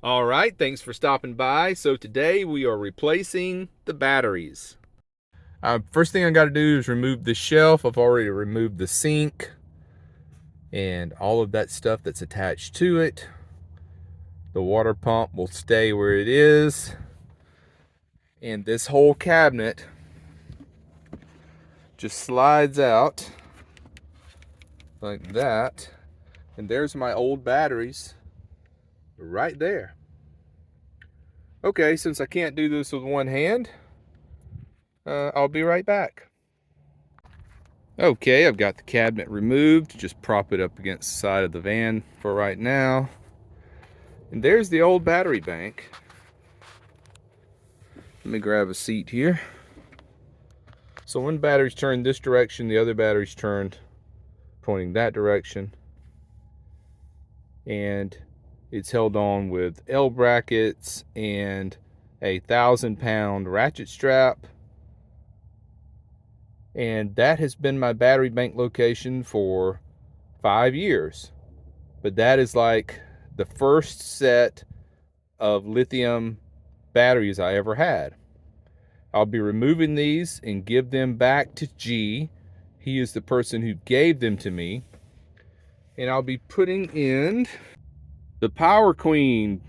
All right, thanks for stopping by. So today we are replacing the batteries. First thing I got to do is remove the shelf. I've already removed the sink and all of that stuff that's attached to it. The water pump will stay where it is. And this whole cabinet just slides out like that. And there's my old batteries right there. Okay, since I can't do this with one hand, I'll be right back. Okay, I've got the cabinet removed. Just prop it up against the side of the van for right now. And there's the old battery bank. Let me grab a seat here. So one battery's turned this direction, the other battery's turned pointing that direction. And it's held on with L brackets and a 1,000-pound ratchet strap. And that has been my battery bank location for 5 years. But that is like the first set of lithium batteries I ever had. I'll be removing these and give them back to G. He is the person who gave them to me. And I'll be putting in the Power Queen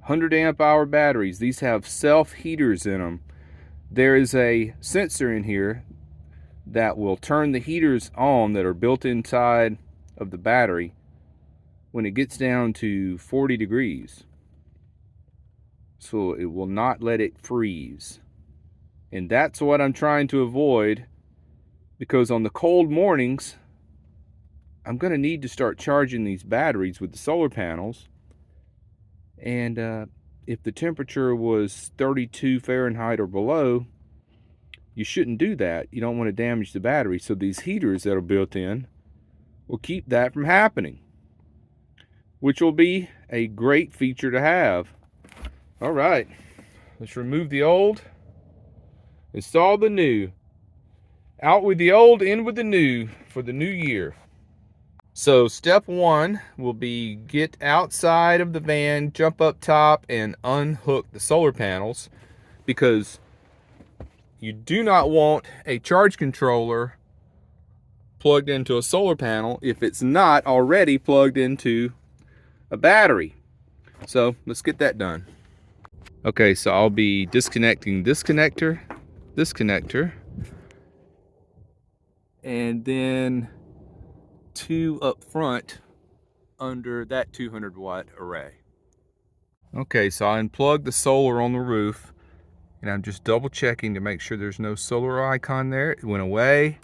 100 amp hour batteries. These have self heaters in them. There is a sensor in here that will turn the heaters on that are built inside of the battery when it gets down to 40 degrees. So it will not let it freeze. And that's what I'm trying to avoid, because on the cold mornings, I'm going to need to start charging these batteries with the solar panels. And if the temperature was 32 Fahrenheit or below, you shouldn't do that. You don't want to damage the battery. So these heaters that are built in will keep that from happening, which will be a great feature to have. All right, let's remove the old, install the new. Out with the old, in with the new for the new year. So step one will be get outside of the van, jump up top, and unhook the solar panels, because you do not want a charge controller plugged into a solar panel if it's not already plugged into a battery. So let's get that done. Okay, so I'll be disconnecting this connector, and then two up front under that 200 watt array. Okay, so I unplugged the solar on the roof, and I'm just double checking to make sure there's no solar icon there. It went away,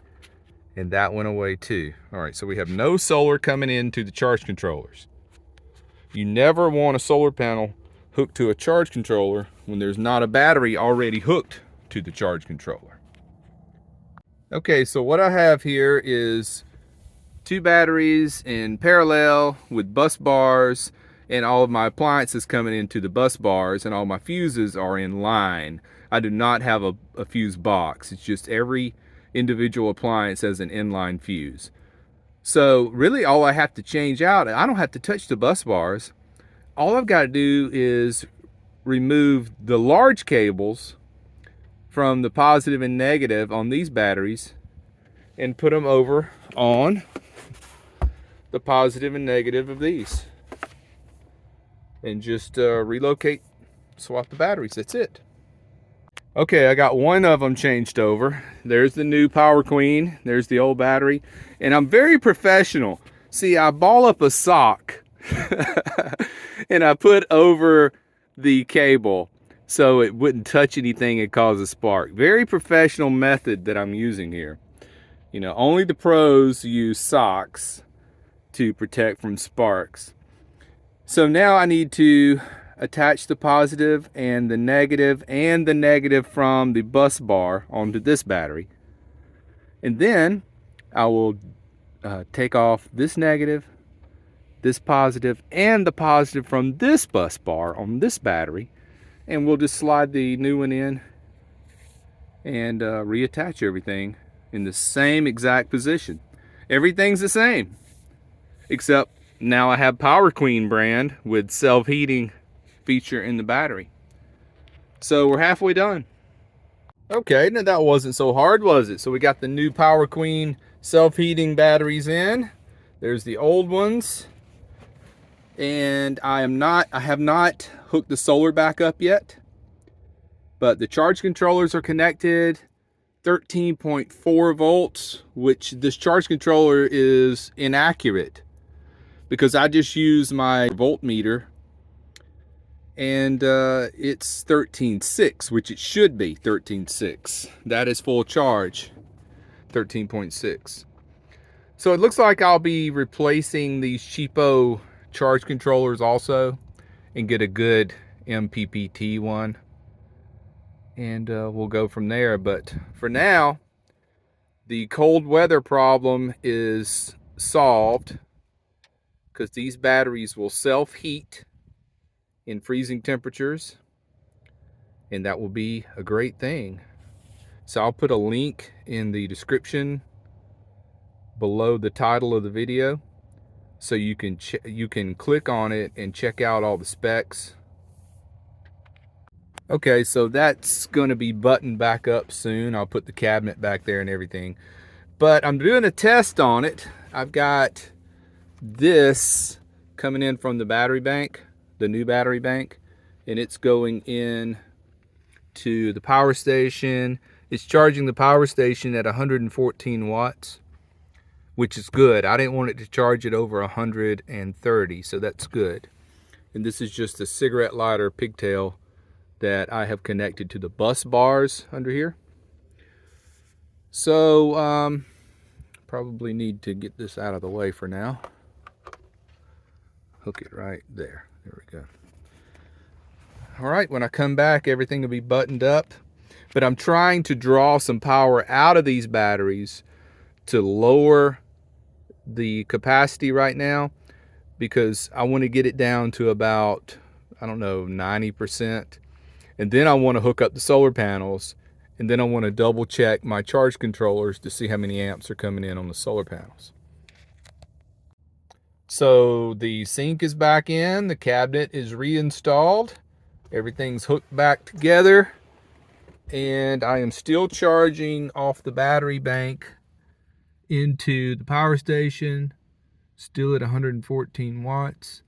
and that went away too. All right, so we have no solar coming into the charge controllers. You never want a solar panel hooked to a charge controller when there's not a battery already hooked to the charge controller. Okay, so what I have here is two batteries in parallel with bus bars, and all of my appliances coming into the bus bars, and all my fuses are in line. I do not have a fuse box. It's just every individual appliance has an inline fuse. So really all I have to change out, I don't have to touch the bus bars. All I've got to do is remove the large cables from the positive and negative on these batteries and put them over on the positive and negative of these, and just relocate, swap the batteries. That's it. Okay, I got one of them changed over. There's the new Power Queen, there's the old battery, and I'm very professional. See, I ball up a sock and I put over the cable so it wouldn't touch anything and cause a spark. Very professional method that I'm using here. You know, only the pros use socks to protect from sparks. So now I need to attach the positive and the negative from the bus bar onto this battery. And then I will take off this negative, this positive, and the positive from this bus bar on this battery, and we'll just slide the new one in and reattach everything in the same exact position. Everything's the same, except now I have Power Queen brand with self-heating feature in the battery. So we're halfway done. Okay, now that wasn't so hard, was it? So we got the new Power Queen self-heating batteries in. There's the old ones. And I have not hooked the solar back up yet. But the charge controllers are connected. 13.4 volts, which this charge controller is inaccurate because I just use my voltmeter and it's 13.6, which it should be 13.6. That is full charge, 13.6. So it looks like I'll be replacing these cheapo charge controllers also and get a good MPPT one. And we'll go from there. But for now, the cold weather problem is solved because these batteries will self-heat in freezing temperatures, and that will be a great thing. So I'll put a link in the description below the title of the video so you can click on it and check out all the specs. Okay, so that's going to be buttoned back up soon. I'll put the cabinet back there and everything. But I'm doing a test on it. I've got this coming in from the battery bank, the new battery bank, and it's going in to the power station. It's charging the power station at 114 watts, which is good. I didn't want it to charge it over 130, so that's good. And this is just a cigarette lighter pigtail that I have connected to the bus bars under here. So probably need to get this out of the way for now. Hook it right there. There we go. All right, when I come back, everything will be buttoned up. But I'm trying to draw some power out of these batteries to lower the capacity right now because I want to get it down to about, I don't know, 90%. And then I want to hook up the solar panels, and then I want to double check my charge controllers to see how many amps are coming in on the solar panels. So the sink is back in, the cabinet is reinstalled, everything's hooked back together, and I am still charging off the battery bank into the power station, still at 114 watts.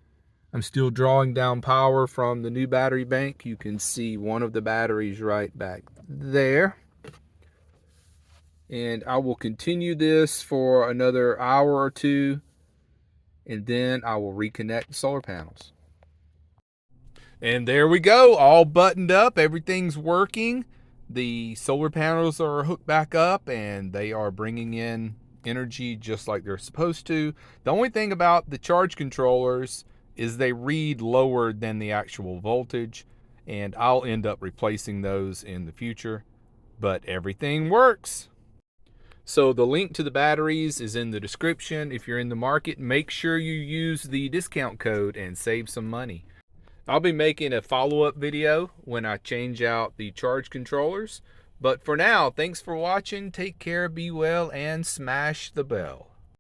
I'm still drawing down power from the new battery bank. You can see one of the batteries right back there. And I will continue this for another hour or two, and then I will reconnect the solar panels. And there we go, all buttoned up, everything's working. The solar panels are hooked back up and they are bringing in energy just like they're supposed to. The only thing about the charge controllers is they read lower than the actual voltage, and I'll end up replacing those in the future, but everything works. So the link to the batteries is in the description. If you're in the market, make sure you use the discount code and save some money. I'll be making a follow-up video when I change out the charge controllers, but for now, thanks for watching, take care, be well, and smash the bell.